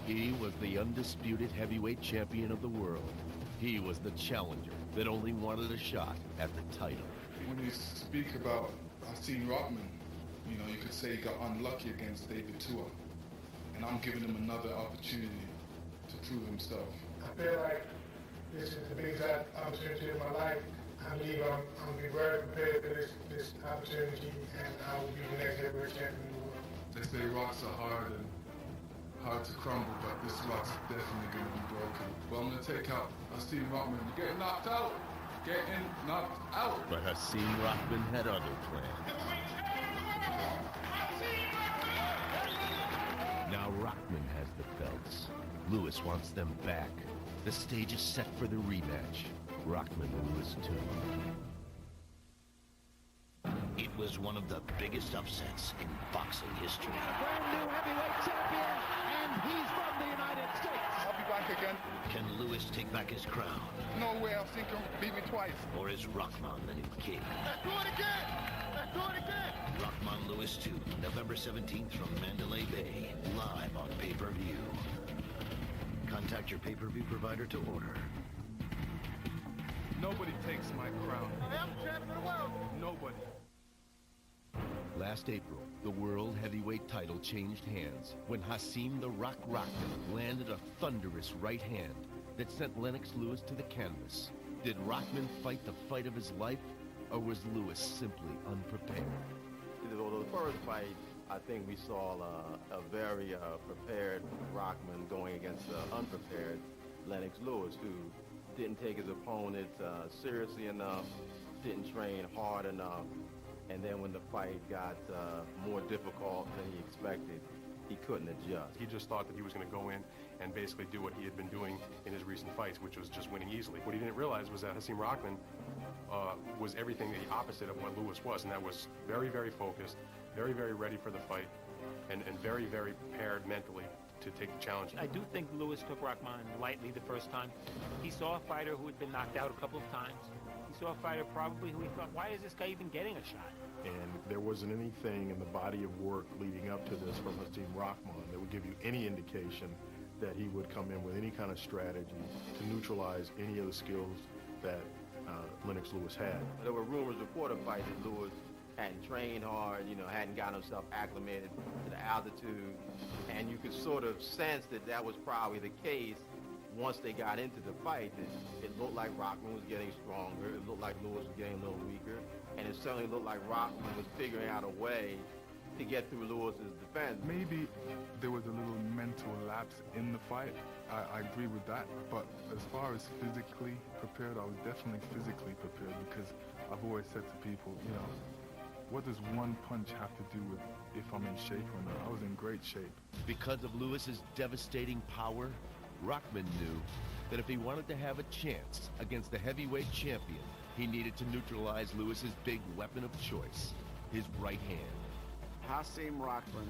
He was the undisputed heavyweight champion of the world. He was the challenger that only wanted a shot at the title. When you speak about Hasim Rahman, you could say he got unlucky against David Tua. And I'm giving him another opportunity to prove himself. I feel like this is the biggest opportunity of my life. I believe I'm going to be very prepared for this opportunity, and I will be the next heavyweight champion in the world. They say rocks are hard to crumble, but this rock's definitely going to be broken. Well, I'm going to take out Hasim Rahman. You're getting knocked out. Getting knocked out. But Hasim Rahman had other plans. Now Rahman has the belts. Lewis wants them back. The stage is set for the rematch. Rahman and Lewis too. It was one of the biggest upsets in boxing history. Brand new heavyweight champion, and he's from the United States. I'll be back again. Can Lewis take back his crown? No way, I've seen him beat me twice. Or is Rahman the new king? Let's do it again! Let's do it again! Rahman Lewis 2, November 17th from Mandalay Bay, live on pay-per-view. Contact your pay-per-view provider to order. Nobody takes my crown. I am champion of the world. Nobody. Last April, the world heavyweight title changed hands when Hasim the Rock Rahman landed a thunderous right hand that sent Lennox Lewis to the canvas. Did Rahman fight the fight of his life, or was Lewis simply unprepared? Although the first fight, I think we saw a very prepared Rahman going against unprepared Lennox Lewis, who didn't take his opponent seriously enough, didn't train hard enough, and then when the fight got more difficult than he expected, he couldn't adjust. He just thought that he was going to go in and basically do what he had been doing in his recent fights, which was just winning easily. What he didn't realize was that Hasim Rahman was everything the opposite of what Lewis was, and that was very, very focused, very, very ready for the fight, and very, very prepared mentally to take the challenge. I do think Lewis took Rahman lightly the first time. He saw a fighter who had been knocked out a couple of times. He saw a fighter probably who he thought, why is this guy even getting a shot? And there wasn't anything in the body of work leading up to this from Hasim Rahman that would give you any indication that he would come in with any kind of strategy to neutralize any of the skills that Lennox Lewis had. There were rumors before the fight that Lewis hadn't trained hard, hadn't gotten himself acclimated to the altitude, and you could sort of sense that that was probably the case once they got into the fight. It looked like Rahman was getting stronger, it looked like Lewis was getting a little weaker, and it certainly looked like Rahman was figuring out a way to get through Lewis's defense. Maybe there was a little mental lapse in the fight. I agree with that. But as far as physically prepared, I was definitely physically prepared, because I've always said to people, what does one punch have to do with if I'm in shape or not? I was in great shape. Because of Lewis's devastating power, Rahman knew that if he wanted to have a chance against the heavyweight champion, he needed to neutralize Lewis's big weapon of choice, his right hand. Hasim Rahman,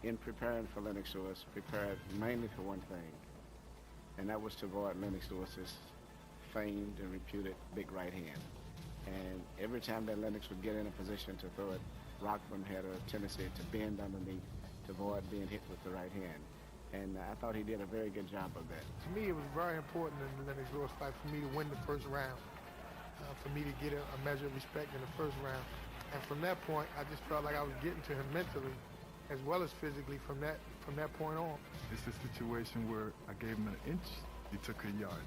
in preparing for Lennox Lewis, prepared mainly for one thing, and that was to avoid Lennox Lewis's famed and reputed big right hand. And every time that Lennox would get in a position to throw it, Rahman had a tendency to bend underneath to avoid being hit with the right hand. And I thought he did a very good job of that. To me, it was very important in the Lennox Lewis fight for me to win the first round, for me to get a measure of respect in the first round. And from that point, I just felt like I was getting to him mentally as well as physically from that point on. It's a situation where I gave him an inch, he took a yard.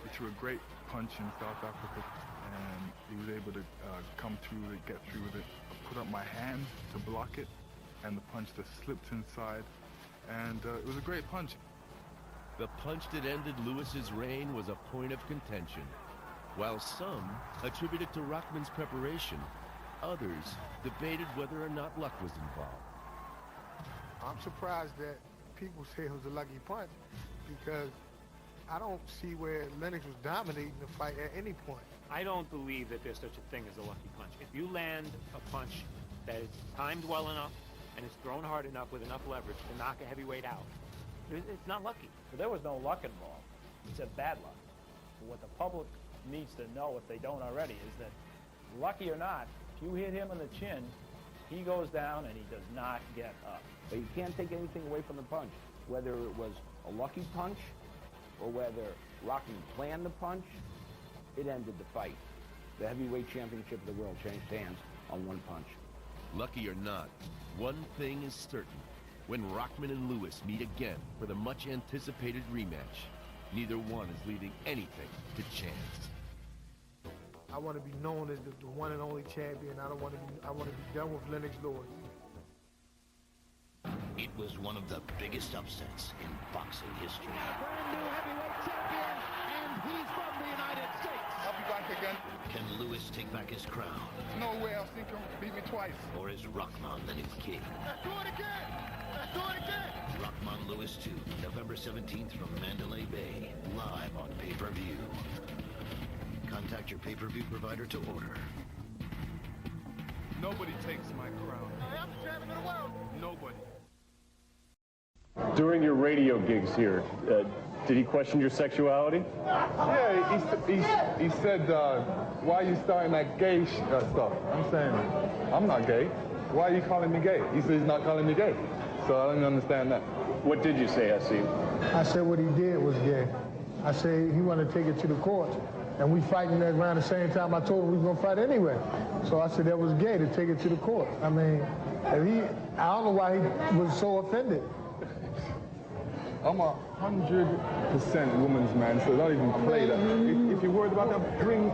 He threw a great punch in South Africa, and he was able to come through it, get through with it. I put up my hand to block it, and the punch just slipped inside, and it was a great punch. The punch that ended Lewis's reign was a point of contention. While some attributed to Rahman's preparation, others debated whether or not luck was involved. I'm surprised that people say it was a lucky punch, because I don't see where Lennox was dominating the fight at any point. I don't believe that there's such a thing as a lucky punch. If you land a punch that is timed well enough and is thrown hard enough with enough leverage to knock a heavyweight out, it's not lucky. But there was no luck involved. It's a bad luck. What the public needs to know, if they don't already, is that lucky or not, if you hit him in the chin He goes down and he does not get up. But you can't take anything away from the punch, whether it was a lucky punch or whether Rahman planned the punch. It ended the fight. The heavyweight championship of the world changed hands on one punch. Lucky or not, one thing is certain. When Rahman and Lewis meet again for the much-anticipated rematch, neither one is leaving anything to chance. I want to be known as the one and only champion. I want to be done with Lennox Lewis. It was one of the biggest upsets in boxing history. Brand new heavyweight champion, and he's from the United States. I'll be back again. Can Lewis take back his crown? No way, I'll think he'll beat me twice. Or is Rahman the new king? Let's do it again! Let's do it again! Rahman Lewis 2, November 17th from Mandalay Bay, live on pay-per-view. Contact your pay-per-view provider to order. Nobody takes my crown. I am the champion of the world. Nobody. During your radio gigs here, did he question your sexuality? Yeah, he said, why are you starting that gay stuff? I'm saying, I'm not gay. Why are you calling me gay? He said he's not calling me gay. So I don't understand that. What did you say, Hasim? I said what he did was gay. I said he wanted to take it to the court. And we fighting around the same time. I told him we was gonna fight anyway. So I said that was gay to take it to the court. I mean, I don't know why he was so offended. I'm 100% woman's man, so don't even play that. If you're worried about that, bring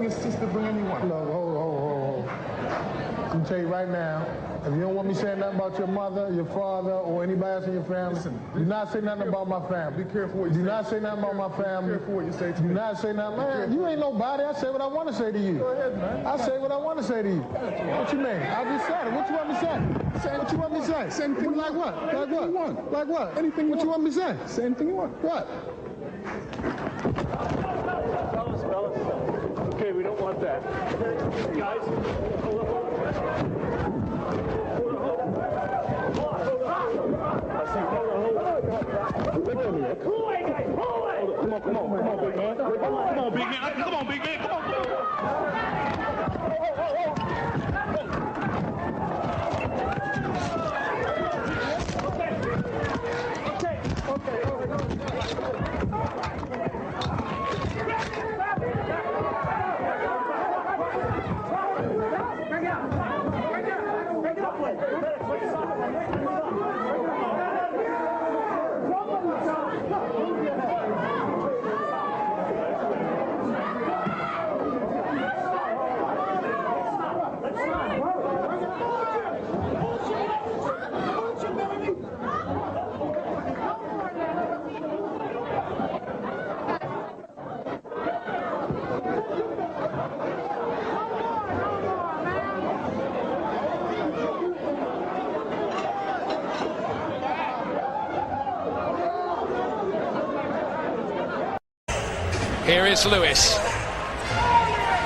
your sister, bring anyone. Look, hold. I'm gonna tell you right now, if you don't want me saying nothing about your mother, your father, or anybody else in your family, do not say nothing about my family. Be careful what you say. Do not say nothing about my family. Be careful what you say to me. Do not say nothing. Man, you ain't nobody. I say what I want to say to you. Go ahead, man. I say what I want to say to you. What you mean? I just said it. What you want me to say? What you want me to say? Say anything like what? Like what? You want. Like what? Anything what you want me to say? Say anything you want. What? Fellas. Okay, we don't want that. Guys, Come on, big man. Come on, big man. Come on. Here is Lewis.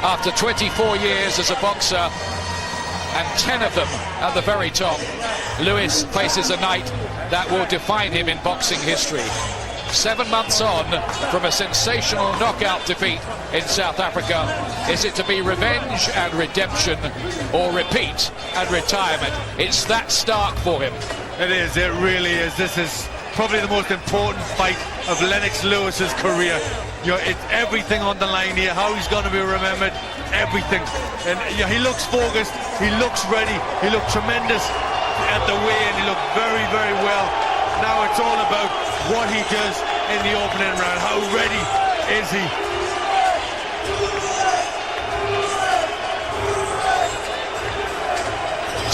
After 24 years as a boxer, and 10 of them at the very top, Lewis faces a night that will define him in boxing history. 7 months on from a sensational knockout defeat in South Africa. Is it to be revenge and redemption, or repeat and retirement? It's that stark for him. It is, it really is. This is probably the most important fight of Lennox Lewis's career. You know, it's everything on the line here, how he's going to be remembered, everything. And you know, he looks focused, he looks ready, he looked tremendous at the weigh-in, he looked very, very well. Now it's all about what he does in the opening round. How ready is he?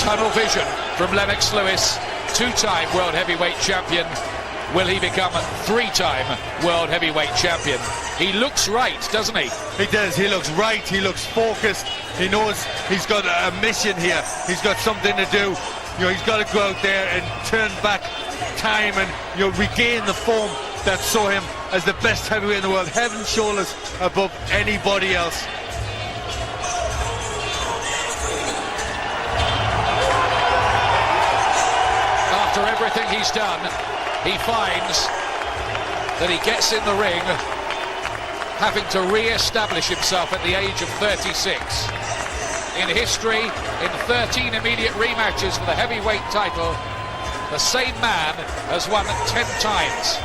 Tunnel vision from Lennox Lewis, two-time world heavyweight champion. Will he become a three-time world heavyweight champion? He looks right, doesn't he? He does. He looks right. He looks focused. He knows he's got a mission here. He's got something to do. You know, he's got to go out there and turn back time and, you know, regain the form that saw him as the best heavyweight in the world, head and shoulders above anybody else. After everything he's done, he finds that he gets in the ring having to re-establish himself at the age of 36. in history, in 13 immediate rematches for the heavyweight title, the same man has won 10 times.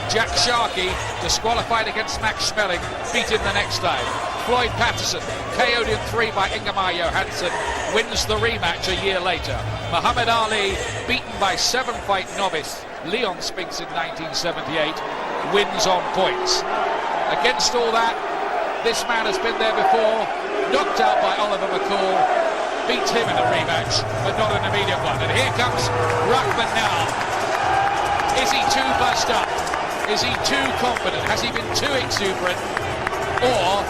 Jack Sharkey, disqualified against Max Schmeling, beat him the next time. Floyd Patterson, KO'd in 3 by Ingemar Johansson, wins the rematch a year later. Muhammad Ali, beaten by 7-fight novice Leon Spinks in 1978, wins on points. Against all that, this man has been there before, knocked out by Oliver McCall, beats him in a rematch, but not an immediate one. And here comes Rahman now. Is he too buzzed up? Is he too confident? Has he been too exuberant? Or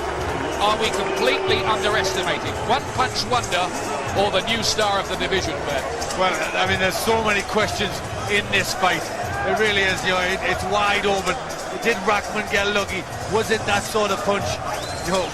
are we completely underestimating One Punch Wonder or the new star of the division, Ben? Well, I mean, there's so many questions in this fight. It really is, you know, it's wide open. Did Rahman get lucky? Was it that sort of punch? You know,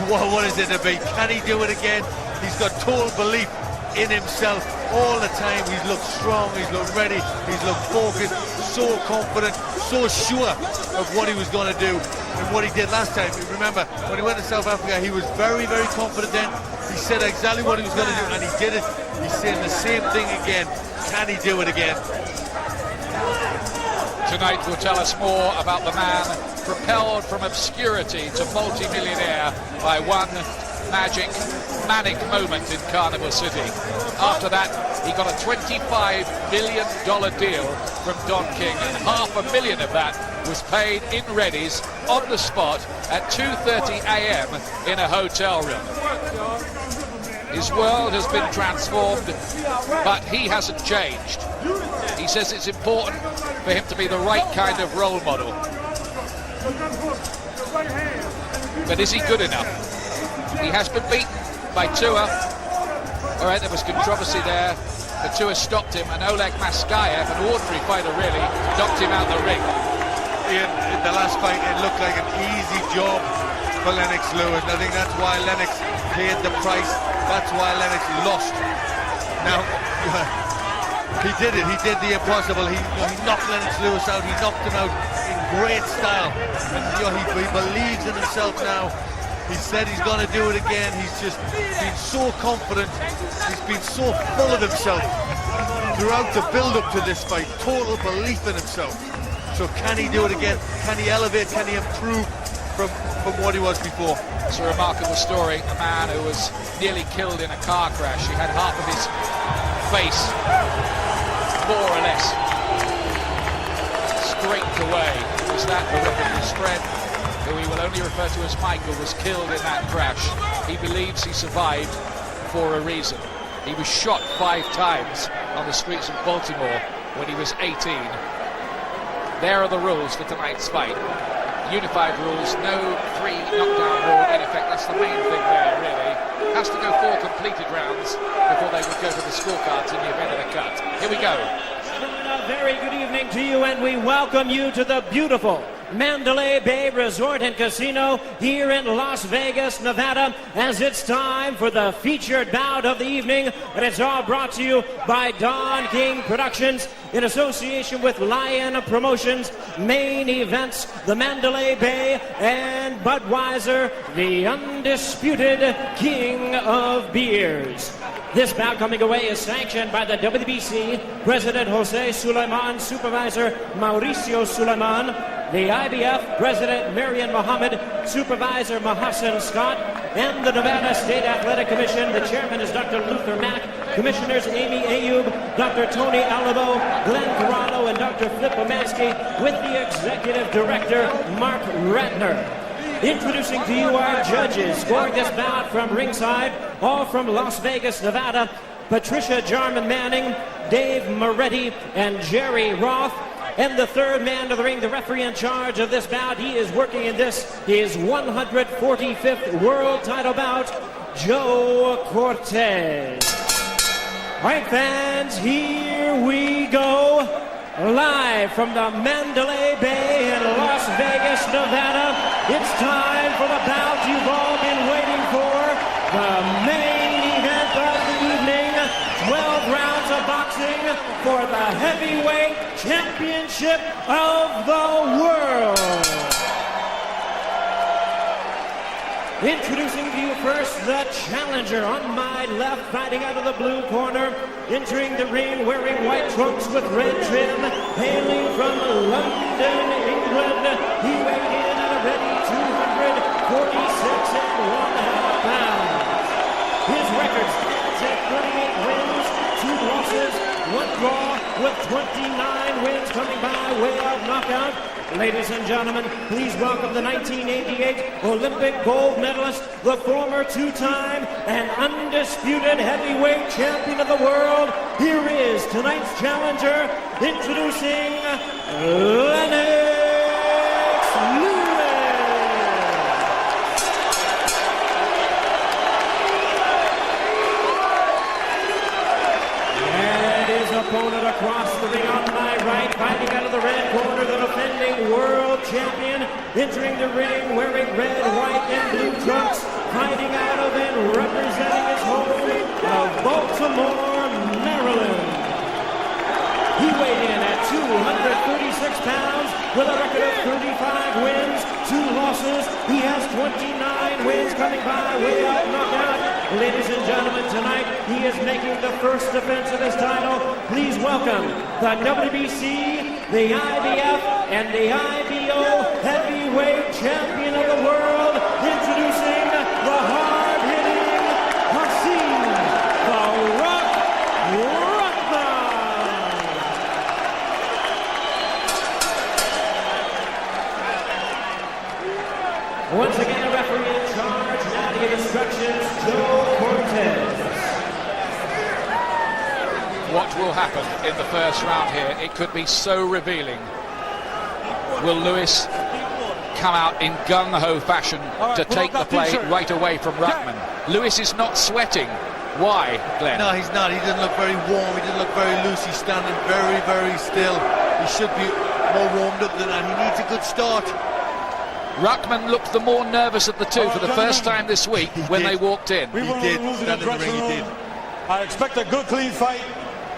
what is it to be? Can he do it again? He's got total belief in himself all the time. He's looked strong, he's looked ready, he's looked focused, so confident, so sure of what he was going to do and what he did last time. Remember, when he went to South Africa, he was very, very confident then. He said exactly what he was going to do, and he did it. He's saying the same thing again. Can he do it again? Tonight will tell us more about the man propelled from obscurity to multi-millionaire by one manic moment in Carnival City. After that, he got a $25 million deal from Don King, and $500,000 of that was paid in readies on the spot at 2:30 a.m. in a hotel room. His world has been transformed, but he hasn't changed. He says it's important for him to be the right kind of role model. But is he good enough? He has been beaten by Tua. All right, there was controversy there, but Tua stopped him, and Oleg Maskayev, an ordinary fighter really, knocked him out the ring. In the last fight, it looked like an easy job for Lennox Lewis, and I think that's why Lennox paid the price. That's why Lennox lost. Now, he did it. He did the impossible. He knocked Lennox Lewis out. He knocked him out in great style. And he believes in himself now. He said he's going to do it again. He's just been so confident. He's been so full of himself throughout the build-up to this fight. Total belief in himself. So can he do it again? Can he elevate? Can he improve from what he was before? It's a remarkable story. A man who was nearly killed in a car crash. He had half of his face, more or less, scraped away. It was that the his friend, who he will only refer to as Michael, was killed in that crash. He believes he survived for a reason. He was shot 5 times on the streets of Baltimore when he was 18. There are the rules for tonight's fight. Unified rules, no 3 knockdown rule in effect. That's the main thing there, really. Has to go 4 completed rounds before they would go to the scorecards in the event of a cut. Here we go. A very good evening to you, and we welcome you to the beautiful Mandalay Bay Resort and Casino here in Las Vegas, Nevada, as it's time for the featured bout of the evening, and it's all brought to you by Don King Productions in association with Lion Promotions, Main Events, the Mandalay Bay, and Budweiser, the undisputed king of beers. This bout coming away is sanctioned by the WBC, President Jose Sulaiman, Supervisor Mauricio Sulaiman, the IBF, President Marion Muhammad, Supervisor Mahasan Scott, and the Nevada State Athletic Commission. The chairman is Dr. Luther Mack, Commissioners Amy Ayub, Dr. Tony Alamo, Glenn Carano, and Dr. Flip Omansky, with the Executive Director, Mark Ratner. Introducing to you our judges, scoring this bout from ringside, all from Las Vegas, Nevada, Patricia Jarman Manning, Dave Moretti, and Jerry Roth. And the third man to the ring, the referee in charge of this bout, he is working in his 145th world title bout, Joe Cortez. All right, fans, here we go. Live from the Mandalay Bay in Las Vegas, Nevada, it's time for the bout you've all been waiting for. The main event of the evening, 12 rounds of boxing for the heavyweight championship of the world. Introducing to you first the challenger on my left, fighting out of the blue corner, entering the ring wearing white trunks with red trim, hailing from London, England. He weighed in at a ready 246 and 1/2 pounds. His record stands at 38 wins, 2 losses, 1 draw, with 29 wins coming by way of knockout. Ladies and gentlemen, please welcome the 1988 Olympic gold medalist, the former 2-time and undisputed heavyweight champion of the world. Here is tonight's challenger, introducing Lennox Lewis. And his opponent across the ring on my right, fighting out of the red corner, the defending world champion, entering the ring wearing red, white, and blue trunks, fighting out of and representing his home of Baltimore, Maryland. He weighed in at 236 pounds with a record of 35 wins, 2 losses. He has 29 wins coming by way of knockout. Ladies and gentlemen, tonight he is making the first defense of his title. Please welcome the WBC, the IBF, and the IBO heavyweight champion of the world, introducing the hard-hitting Hasim Rahman. Once again, the referee in charge, now to give instructions, Joe Cortez. What will happen in the first round here? It could be so revealing. Will Lewis come out in gung-ho fashion to take the play right away from Rahman? Lewis is not sweating. Why, Glenn? No, he's not. He doesn't look very warm. He doesn't look very loose. He's standing very, very still. He should be more warmed up than that. He needs a good start. Ruckman looked the more nervous of the two for the first time this week when they walked in. He did. Stand in the ring, he did. I expect a good, clean fight.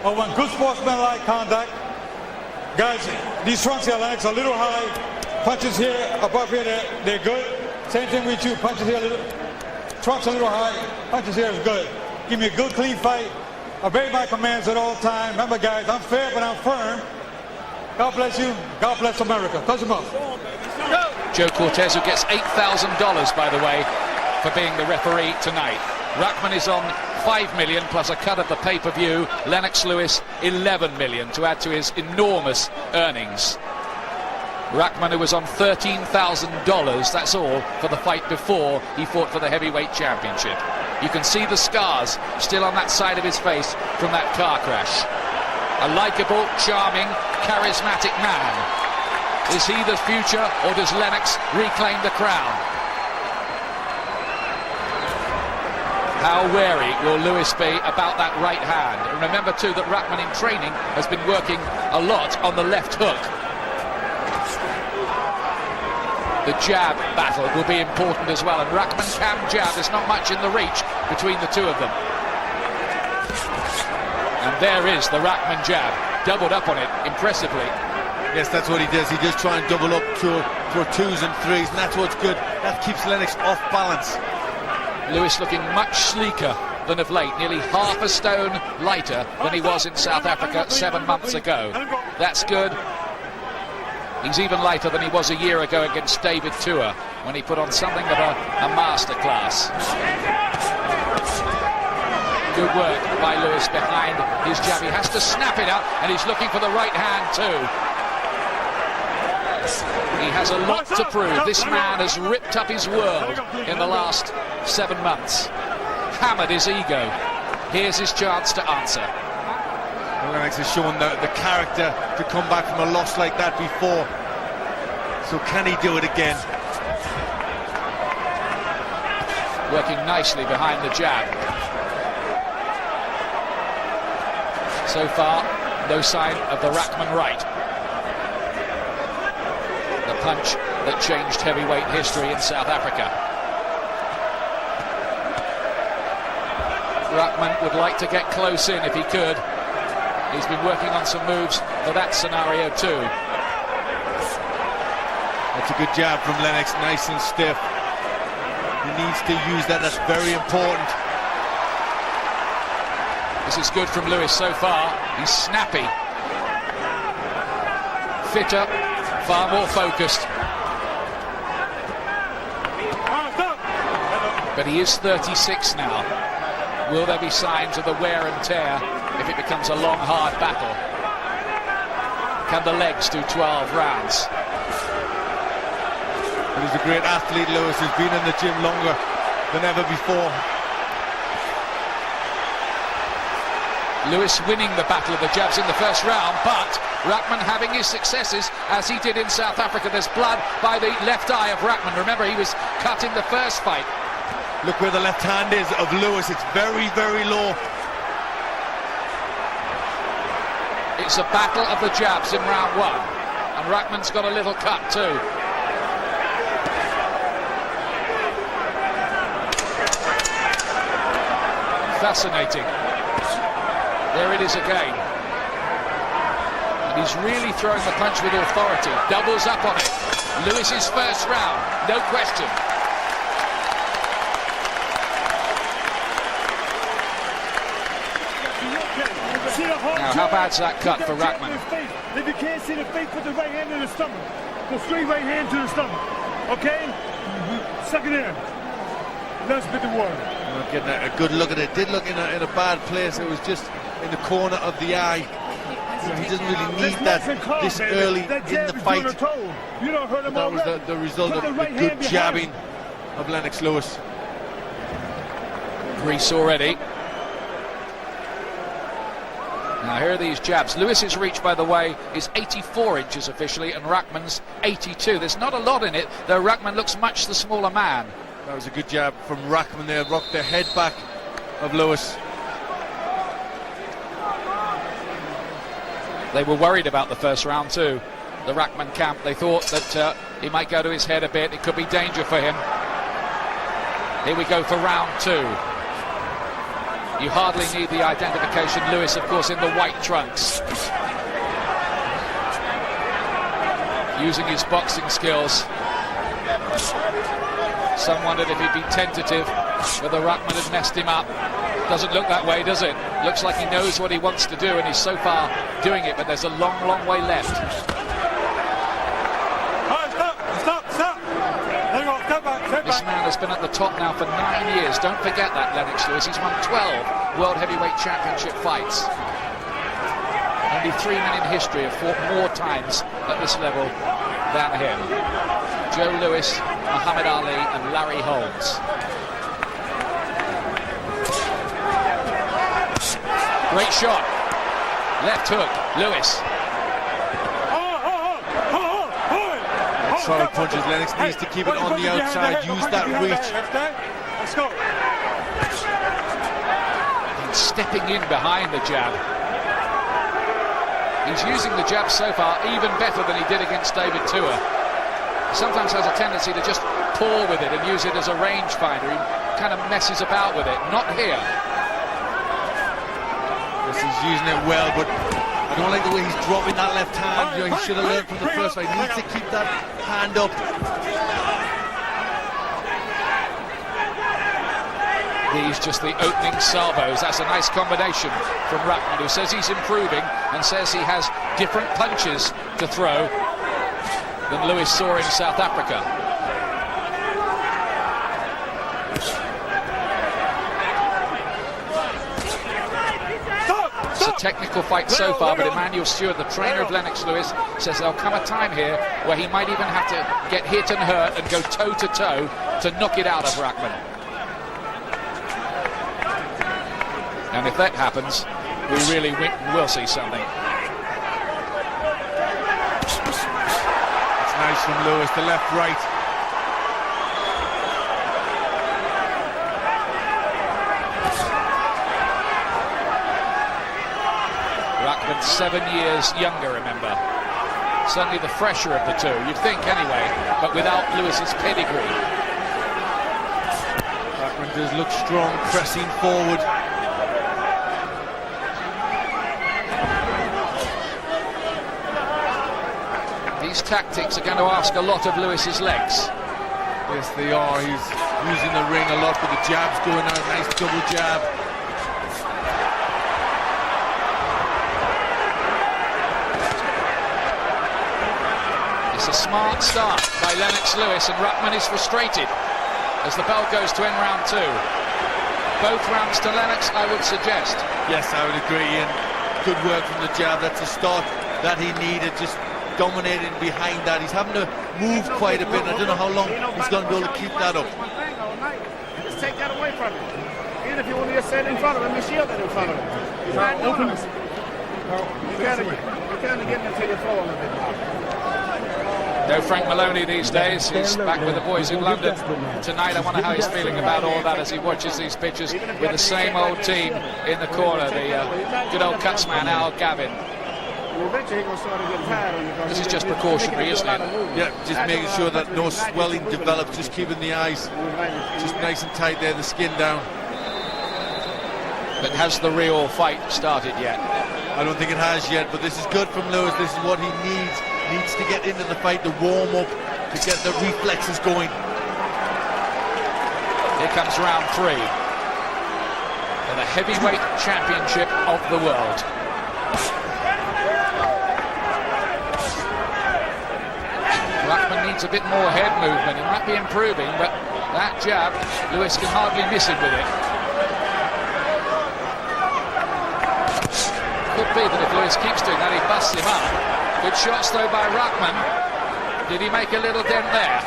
I want good sportsmanlike contact. Guys, these trunks here, Lennox, a little high. Punches here, above here, they're good. Same thing with you. Punches here, trunks a little high. Punches here is good. Give me a good, clean fight. Obey my commands at all times. Remember, guys, I'm fair, but I'm firm. God bless you. God bless America. Touch him up. Joe Cortez, who gets $8,000, by the way, for being the referee tonight. Ruckman is on $5 million plus a cut of the pay-per-view. Lennox Lewis, $11 million to add to his enormous earnings. Ruckman, who was on $13,000, that's all, for the fight before he fought for the heavyweight championship. You can see the scars still on that side of his face from that car crash. A likeable, charming, charismatic man. Is he the future, or does Lennox reclaim the crown? How wary will Lewis be about that right hand? And remember, too, that Ruckman in training has been working a lot on the left hook. The jab battle will be important as well, and Ruckman can jab. There's not much in the reach between the two of them. And there is the Ruckman jab, doubled up on it impressively. Yes, that's what he does. He does try and double up for 2s and 3s, and that's what's good. That keeps Lennox off balance. Lewis looking much sleeker than of late, nearly half a stone lighter than he was in South Africa 7 months ago. That's good. He's even lighter than he was a year ago against David Tua, when he put on something of a masterclass. Good work by Lewis behind his jab. He has to snap it up, and he's looking for the right hand too. He has a lot to prove. This man has ripped up his world in the last 7 months. Hammered his ego. Here's his chance to answer. Well, Lennox has shown the character to come back from a loss like that before. So can he do it again? Working nicely behind the jab. So far, no sign of the Ruckman right. The punch that changed heavyweight history in South Africa. Ruckman would like to get close in if he could. He's been working on some moves for that scenario too. That's a good jab from Lennox, nice and stiff. He needs to use that. That's very important. This is good from Lewis so far. He's snappy. Fitter, far more focused. But he is 36 now. Will there be signs of the wear and tear if it becomes a long, hard battle? Can the legs do 12 rounds? He's a great athlete, Lewis. He's been in the gym longer than ever before. Lewis winning the battle of the jabs in the first round, but Rahman having his successes as he did in South Africa. There's blood by the left eye of Rahman. Remember, he was cut in the first fight. Look where the left hand is of Lewis. It's very, very low. It's a battle of the jabs in round one, and Rahman's got a little cut too. Fascinating. There it is again. And he's really throwing the punch with authority. Doubles up on it. Lewis's first round, no question. Now, how bad's that cut for Rahman? If you can't see the face, put the right hand in the stomach. The straight right hand to the stomach. Okay? Suck it in. Let's spit the water. Not getting a good look at it. Did look in a bad place. It was just in the corner of the eye. He doesn't really need that this early in the fight. You don't hurt him. That was the result of the good jabbing of Lennox Lewis. Grease already. Now here are these jabs. Lewis's reach, by the way, is 84 inches officially, and Rahman's 82. There's not a lot in it, though Rahman looks much the smaller man. That was a good jab from Rahman there. Rocked the head back of Lewis. They were worried about the first round too. The Rahman camp, they thought that he might go to his head a bit. It could be danger for him. Here we go for round two. You hardly need the identification. Lewis, of course, in the white trunks. Using his boxing skills. Some wondered if he'd be tentative, whether Rahman had messed him up. Doesn't look that way, does it? Looks like he knows what he wants to do, and he's so far doing it, but there's a long, long way left. This man has been at the top now for 9 years. Don't forget that, Lennox Lewis. He's won 12 World Heavyweight Championship fights. Only 3 men in history have fought more times at this level than him. Joe Lewis, Muhammad Ali, and Larry Holmes. Great shot. Left hook, Lewis. Solid punches. Lennox needs to keep it on the outside. Use that reach. Let's go. And stepping in behind the jab. He's using the jab so far even better than he did against David Tua. He sometimes has a tendency to just paw with it and use it as a rangefinder. He kind of messes about with it. Not here. Yes, he's using it well, but I don't like the way he's dropping that left hand. You know, he should have learned from the first fight. He needs to keep that hand up. These just the opening salvos. That's a nice combination from Rahman, who says he's improving and says he has different punches to throw than Lewis saw in South Africa. It's a technical fight so far, but Emmanuel Stewart, the trainer of Lennox Lewis, says there'll come a time here where he might even have to get hit and hurt and go toe-to-toe to knock it out of Rahman. And if that happens, we really will see something. It's nice from Lewis, the left-right. Rahman 7 years younger, remember. Certainly the fresher of the two, you'd think anyway, but without Lewis's pedigree. Rahman does look strong, pressing forward. These tactics are going to ask a lot of Lewis's legs. Yes, they are. He's using the ring a lot, but the jab's going out. Nice double jab. It's a smart start by Lennox Lewis, and Rahman is frustrated as the bell goes to end round 2. Both rounds to Lennox, I would suggest. Yes, I would agree, and good work from the jab. That's a start that he needed, just dominating behind that. He's having to move quite a bit. I don't know how long he's going to be able to keep that up. Just take that away from him. Even if you want to just set it in front of him, you shield it in front of him. He's not doing it. You kind of get him until you throw a little bit more. No Frank Maloney these days. He's back with the boys in London tonight. I wonder how he's feeling about all that as he watches these pictures with the same old team in the corner. The good old Cutsman, Al Gavin. This is just precautionary, isn't it? Yeah, just making sure that no swelling develops, just keeping the eyes just nice and tight there, the skin down. But has the real fight started yet? I don't think it has yet, but this is good from Lewis. This is what he needs. Needs to get into the fight, to warm up, to get the reflexes going. Here comes round 3 for the heavyweight championship of the world. Rahman needs a bit more head movement. He might be improving, but that jab, Lewis can hardly miss him with it. Could be that if Lewis keeps doing that, he busts him up. Good shots though by Rahman. Did he make a little dent there?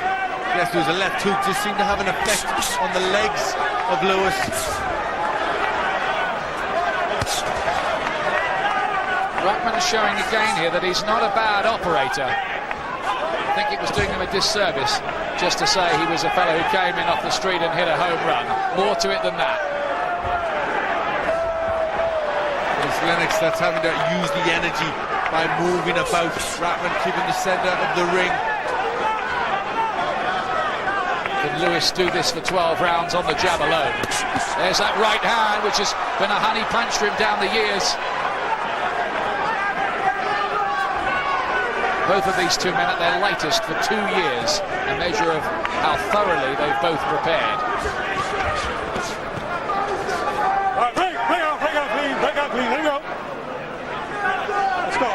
Yes, there was a left hook, just seemed to have an effect on the legs of Lewis. Rahman is showing again here that he's not a bad operator. I think it was doing him a disservice just to say he was a fellow who came in off the street and hit a home run. More to it than that. It's Lennox that's having to use the energy by moving about. Rahman keeping the centre of the ring. Can Lewis do this for 12 rounds on the jab alone? There's that right hand, which has been a honey punch for him down the years. Both of these two men at their latest for 2 years, a measure of how thoroughly they've both prepared. Break out clean, let go. Let's go.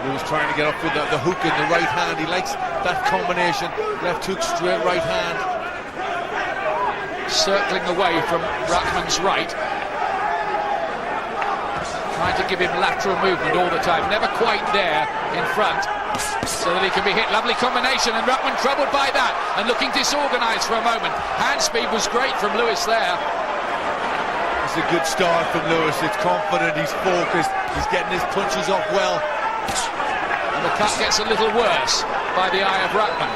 He was trying to get up with the hook in the right hand. He likes that combination. Left hook, straight right hand. Circling away from Rahman's right. Trying to give him lateral movement all the time. Never quite there in front so that he can be hit. Lovely combination, and Rahman troubled by that and looking disorganized for a moment. Hand speed was great from Lewis there. It's a good start from Lewis. It's confident, he's focused, he's getting his punches off well. And the cut gets a little worse by the eye of Rahman.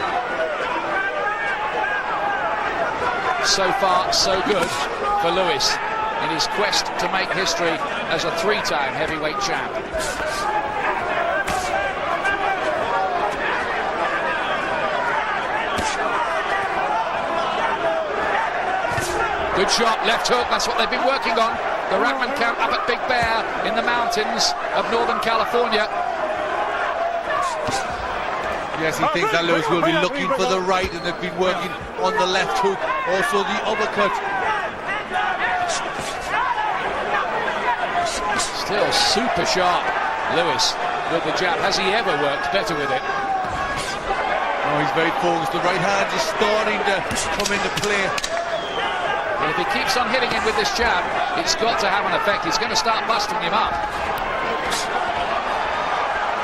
So far, so good for Lewis in his quest to make history as a 3-time heavyweight champ. Good shot, left hook, that's what they've been working on. The Rahman camp up at Big Bear in the mountains of Northern California. Yes, he thinks that Lewis will be looking for the right, and they've been working on the left hook, also the uppercut. Still super sharp, Lewis, with the jab. Has he ever worked better with it? Oh, he's very focused. The right hand is starting to come into play. Well, if he keeps on hitting him with this jab, it's got to have an effect. He's going to start busting him up.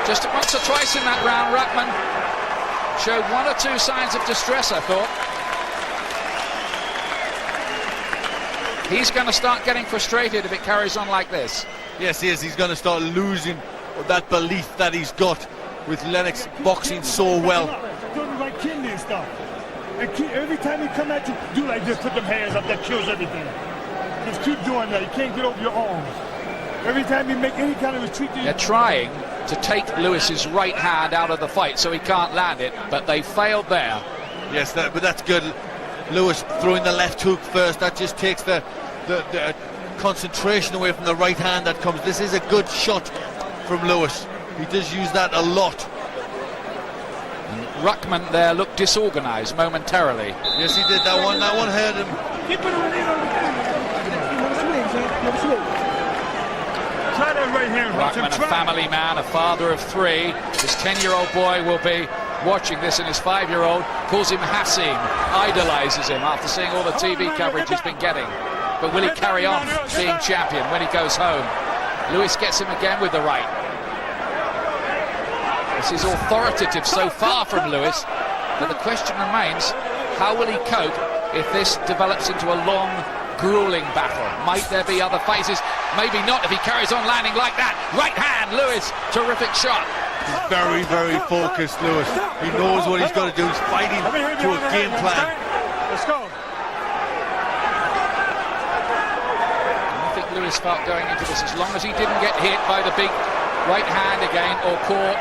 Just once or twice in that round, Rahman showed 1 or 2 signs of distress, I thought. He's going to start getting frustrated if it carries on like this. Yes, he is. He's going to start losing that belief that he's got with Lennox boxing so well. Don't like kidney and stuff. And every time he come at you, do like this, put them hands up, that kills everything. Just keep doing that. You can't get over your arms. Every time you make any kind of retreat... They're trying to take Lewis's right hand out of the fight so he can't land it, but they failed there. Yes, but that's good. Lewis throwing the left hook first, that just takes the concentration away from the right hand that comes. This is a good shot from Lewis. He does use that a lot. Rahman there looked disorganized momentarily. Yes, he did. That one hurt him. Rahman, a family man, a father of 3. His 10-year-old boy will be watching this, and his 5-year-old calls him Hasim, idolizes him after seeing all the TV coverage he's been getting. But will he carry on being champion when he goes home? Lewis gets him again with the right. This is authoritative so far from Lewis, but the question remains, how will he cope if this develops into a long, grueling battle? Might there be other phases? Maybe not if he carries on landing like that. Right hand, Lewis, terrific shot. He's very, very focused, Lewis. He knows what he's got to do. He's fighting to a game plan. Let's go. I think Lewis felt going into this, as long as he didn't get hit by the big right hand again or caught,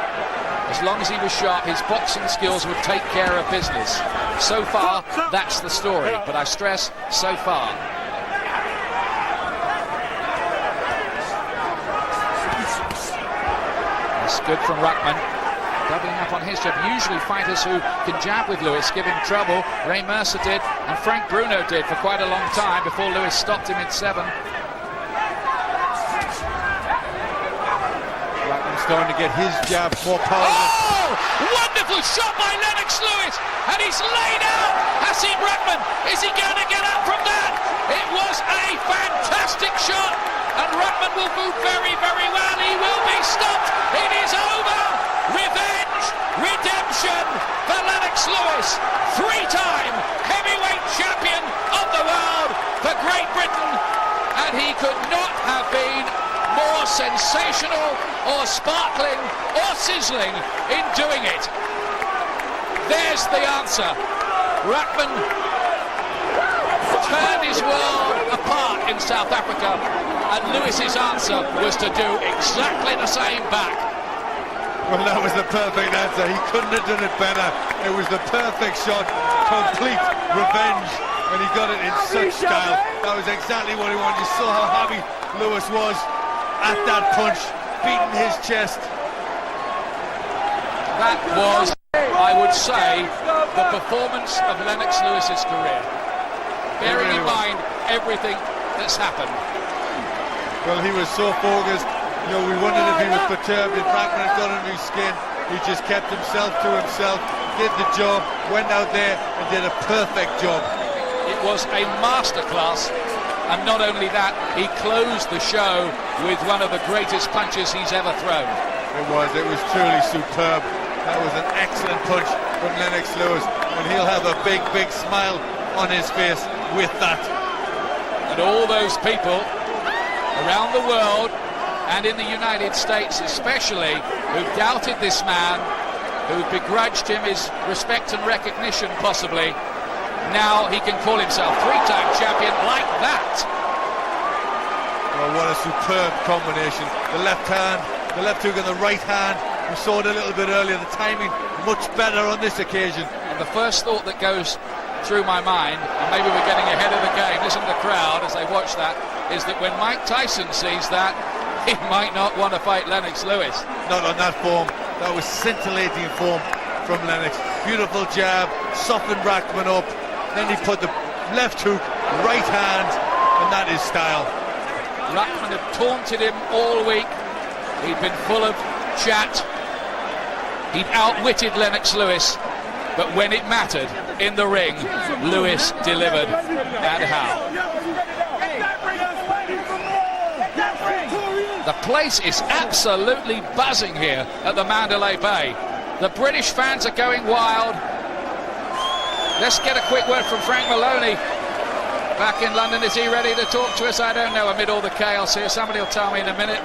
as long as he was sharp, his boxing skills would take care of business. So far, that's the story, but I stress, so far. That's good from Rahman, doubling up on his jab. Usually fighters who can jab with Lewis give him trouble. Ray Mercer did, and Frank Bruno did for quite a long time before Lewis stopped him in 7. Rahman's starting to get his jab more powerful. Oh! Wonderful shot by Lennox Lewis, and he's laid out Hasim Rahman. Is he going to get up from that? It was a fantastic shot, and Rahman will move very, very well. He will be stopped. It is over. Revenge, redemption for Lennox Lewis, 3-time heavyweight champion of the world for Great Britain, and he could not have been more sensational or sparkling or sizzling in doing it. There's the answer. Rahman turned his world apart in South Africa, and Lewis's answer was to do exactly the same back. Well, that was the perfect answer. He couldn't have done it better. It was the perfect shot, complete revenge, and he got it in such style. That was exactly what he wanted. You saw how happy Lewis was at that punch, beating his chest. That was, I would say, the performance of Lennox Lewis's career, bearing in mind everything that's happened. Well, he was so focused. You know, we wondered if he was perturbed, if Rahman had got under his skin. He just kept himself to himself, did the job, went out there and did a perfect job. It was a masterclass, and not only that, he closed the show with one of the greatest punches he's ever thrown. It was truly superb. That was an excellent punch from Lennox Lewis, and he'll have a big, big smile on his face with that. And all those people around the world, and in the United States especially, who've doubted this man, who've begrudged him his respect and recognition possibly, now he can call himself 3-time champion like that. Well, what a superb combination. The left hand, the left hook and the right hand. We saw it a little bit earlier, the timing much better on this occasion. And the first thought that goes through my mind, and maybe we're getting ahead of the game, listen to the crowd as they watch that, is that when Mike Tyson sees that, he might not want to fight Lennox Lewis. Not on that form. That was scintillating form from Lennox. Beautiful jab, softened Rahman up, then he put the left hook, right hand, and that is style. Rahman had taunted him all week. He'd been full of chat. He'd outwitted Lennox Lewis, but when it mattered in the ring, Lewis delivered, and how. The place is absolutely buzzing here at the Mandalay Bay. The British fans are going wild. Let's get a quick word from Frank Maloney. Back in London, is he ready to talk to us? I don't know, amid all the chaos here. Somebody will tell me in a minute.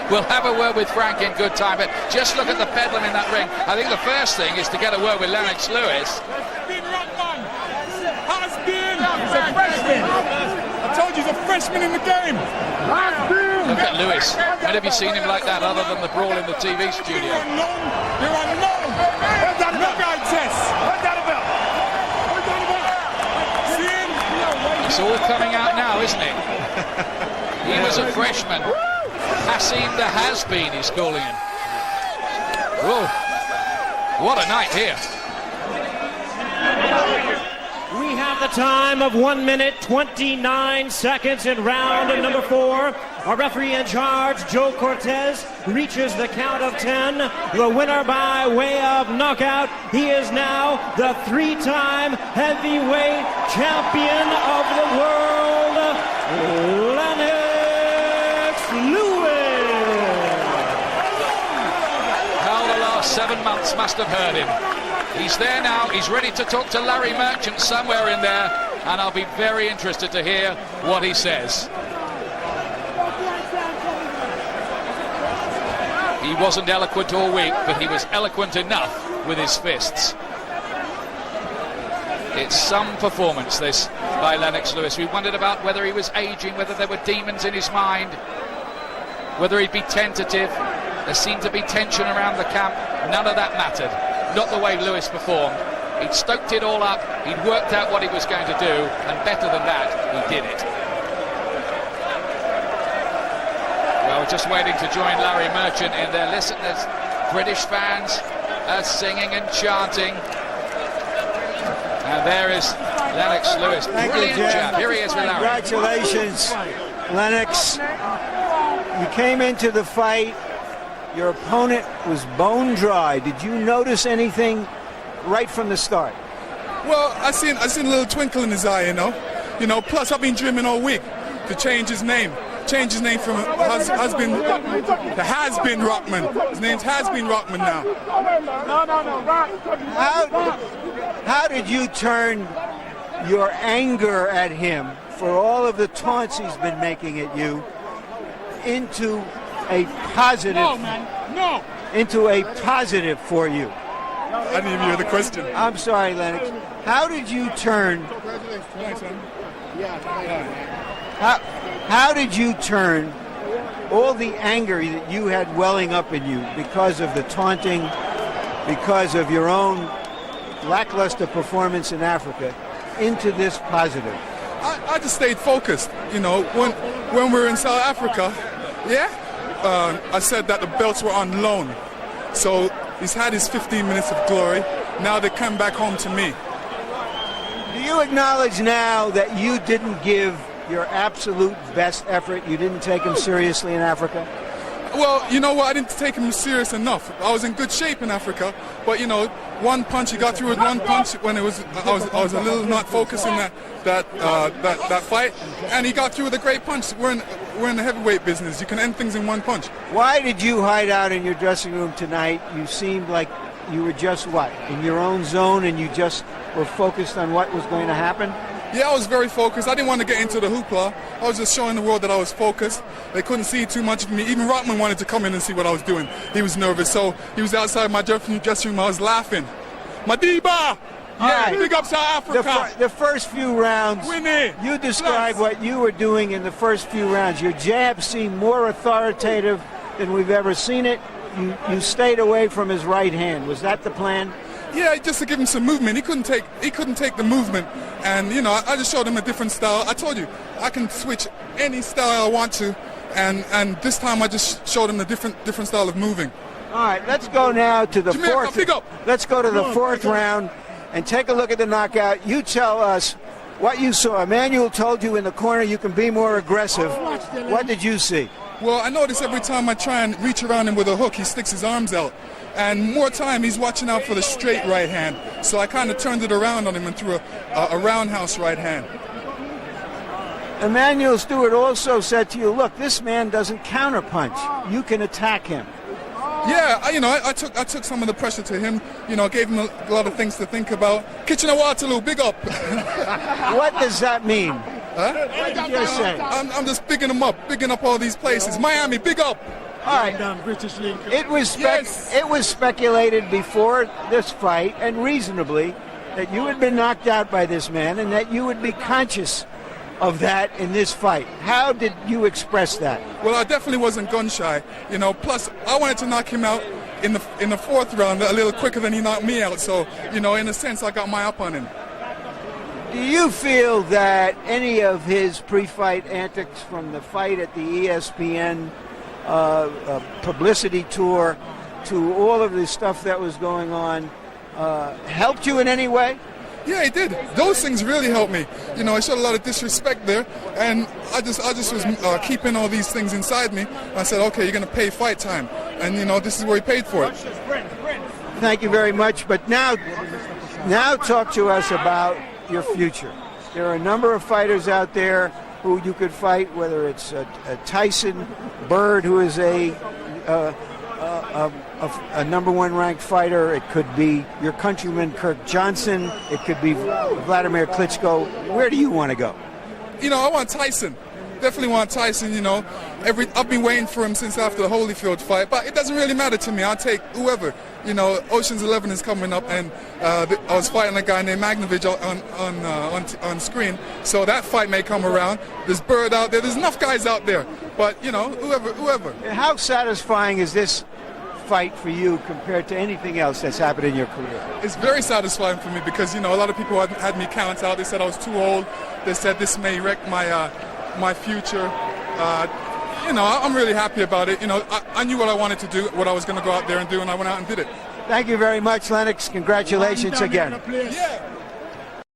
We'll have a word with Frank in good time, but just look at the bedlam in that ring. I think the first thing is to get a word with Lennox Lewis. He's a freshman. I told you he's a freshman in the game. Look at Lewis. When have you seen him like that other than the brawl in the TV studio? You're unknown. Look at Tess. It's all coming out now, isn't it? He was a freshman. Hasim the has-been, he's calling him. Whoa. What a night here. We have the time of 1 minute, 29 seconds in round number 4. Our referee in charge, Joe Cortez, reaches the count of 10. The winner by way of knockout. He is now the 3-time heavyweight champion of the world, Lennox Lewis. How the last 7 months must have hurt him. He's there now. He's ready to talk to Larry Merchant somewhere in there, and I'll be very interested to hear what he says. He wasn't eloquent all week, but he was eloquent enough with his fists. It's some performance, this, by Lennox Lewis. We wondered about whether he was aging, whether there were demons in his mind, whether he'd be tentative. There seemed to be tension around the camp. None of that mattered. Not the way Lewis performed. He'd stoked it all up. He'd worked out what he was going to do, and better than that, he did it. Well, we're just waiting to join Larry Merchant in there. Listen, there's British fans singing and chanting. And there is Lennox Lewis. Brilliant jab. Here he is with Larry. Congratulations, Lennox. You came into the fight. Your opponent was bone dry. Did you notice anything right from the start? Well, I seen a little twinkle in his eye, you know. Plus I've been dreaming all week to change his name. Change his name from Has-Been Rahman. His name's Has-Been Rahman now. How did you turn your anger at him for all of the taunts he's been making at you into a positive? No, man. No. Into a positive for you? I didn't even hear the question. I'm sorry, Lennox. How did you turn? How did you turn all the anger that you had welling up in you because of the taunting, because of your own lackluster performance in Africa, into this positive? I just stayed focused. When we were in South Africa, I said that the belts were on loan. So he's had his 15 minutes of glory. Now they come back home to me. Do you acknowledge now that you didn't give your absolute best effort? You didn't take him seriously in Africa? Well, you know what? I didn't take him serious enough. I was in good shape in Africa, but one punch, he got through with one punch when I was a little not focusing that fight, and he got through with a great punch. We're in the heavyweight business. You can end things in one punch. Why did you hide out in your dressing room tonight? You seemed like you were just in your own zone, and you just were focused on what was going to happen? Yeah, I was very focused. I didn't want to get into the hoopla. I was just showing the world that I was focused. They couldn't see too much of me. Even Rahman wanted to come in and see what I was doing. He was nervous, so he was outside my dressing room. I was laughing. Madiba! Yeah, big up South Africa. The first few rounds, you described what you were doing in the first few rounds. Your jab seemed more authoritative than we've ever seen it. You stayed away from his right hand. Was that the plan? Yeah, just to give him some movement. He couldn't take the movement, and I just showed him a different style. I told you I can switch any style I want to, and this time I just showed him a different style of moving. All right, let's go now to the fourth. Let's go to the fourth round and take a look at the knockout. You tell us what you saw. Emmanuel told you in the corner you can be more aggressive. What did you see? Well, I notice every time I try and reach around him with a hook, he sticks his arms out. And more time, he's watching out for the straight right hand. So I kind of turned it around on him and threw a roundhouse right hand. Emmanuel Stewart also said to you, look, this man doesn't counterpunch. You can attack him. Yeah, I took some of the pressure to him. Gave him a lot of things to think about. Kitchener-Waterloo, big up. What does that mean? Huh? What did you say? I'm just bigging them up, bigging up all these places. Miami, big up. All right. It was speculated before this fight, and reasonably, that you had been knocked out by this man and that you would be conscious of that in this fight. How did you express that? Well, I definitely wasn't gun shy. Plus I wanted to knock him out in the fourth round a little quicker than he knocked me out. So, in a sense, I got my up on him. Do you feel that any of his pre-fight antics from the fight at the ESPN publicity tour to all of the stuff that was going on helped you in any way? Yeah, it did. Those things really helped me. You know, I showed a lot of disrespect there, and I just was keeping all these things inside me. I said, okay, you're going to pay fight time. And, you know, this is where he paid for it. Thank you very much. But now talk to us about your future. There are a number of fighters out there who you could fight, whether it's Tyson, Bird, who is a number one ranked fighter. It could be your countryman Kirk Johnson. It could be Vladimir Klitschko. Where do you want to go? You know, I want Tyson. Definitely want Tyson. You know, I've been waiting for him since after the Holyfield fight, but it doesn't really matter to me. I'll take whoever. You know, Ocean's 11 is coming up, and I was fighting a guy named Magnovich on screen, so that fight may come around. There's Bird out there. There's enough guys out there, but you know, whoever. How satisfying is this fight for you compared to anything else that's happened in your career? It's very satisfying for me because, you know, a lot of people had me count out. They said I was too old. They said this may wreck my future. You know, I'm really happy about it. You know, I knew what I wanted to do, what I was going to go out there and do, and I went out and did it. Thank you very much, Lennox. Congratulations again. Yeah.